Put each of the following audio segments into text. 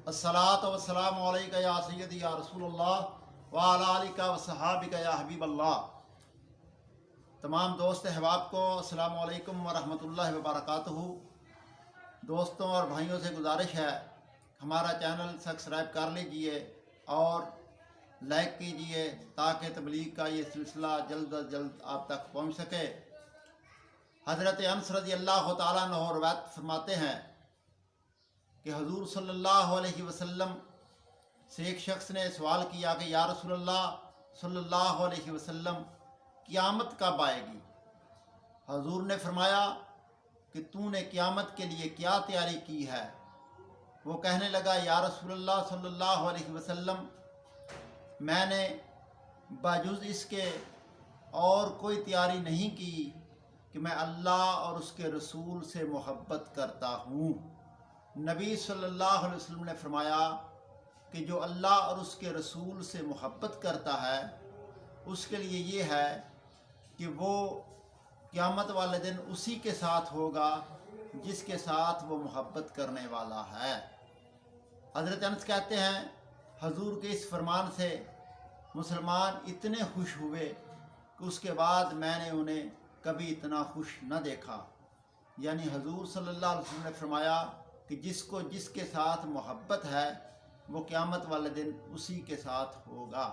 अस्सलातु वस्सलामु अलैका या सय्यदी या रसूलल्लाह व अला आलिका व सहाबिका या हबीब अल्लाह। तमाम दोस्त अहबाब को अस्सलामु अलैकुम व रहमतुल्लाहि व बरकातुहू। दोस्तों और भाइयों से गुजारिश है, हमारा चैनल सब्सक्राइब कर लीजिए और लाइक कीजिए ताकि तबलीग का ये सिलसिला जल्द अज जल्द आप तक पहुँच सके। हज़रत अनस रज़ियल्लाहु ताला अन्हु रवायत फरमाते हैं कि हुज़ूर सल्लल्लाहु अलैहि वसल्लम से एक शख्स ने सवाल किया कि या रसूलल्लाह सल्लल्लाहु अलैहि वसल्लम, क़यामत कब आएगी? हुज़ूर ने फरमाया कि तूने क़यामत के लिए क्या तैयारी की है? वो कहने लगा, या रसूलल्लाह सल्लल्लाहु अलैहि वसल्लम, मैंने बाजुज़ इसके और कोई तैयारी नहीं की कि मैं अल्लाह और उसके रसूल से मोहब्बत करता हूँ। नबी सल्लल्लाहु अलैहि वसल्लम ने फरमाया कि जो अल्लाह और उसके रसूल से मोहब्बत करता है उसके लिए ये है कि वो क़यामत वाले दिन उसी के साथ होगा जिसके साथ वो मोहब्बत करने वाला है। हज़रत अनस कहते हैं, हुज़ूर के इस फरमान से मुसलमान इतने खुश हुए कि उसके बाद मैंने उन्हें कभी इतना खुश न देखा। यानी हुज़ूर सल्लल्लाहु अलैहि वसल्लम ने फरमाया कि जिसको जिसके साथ मोहब्बत है वो क़यामत वाले दिन उसी के साथ होगा,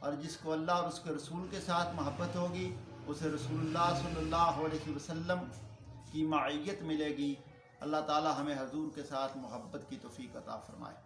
और जिसको अल्लाह और उसके रसूल के साथ मोहब्बत होगी उसे रसूलुल्लाह सल्लल्लाहु अलैहि वसल्लम की मइयत मिलेगी। अल्लाह ताला हमें हुज़ूर के साथ मोहब्बत की तौफ़ीक़ अता फ़रमाए।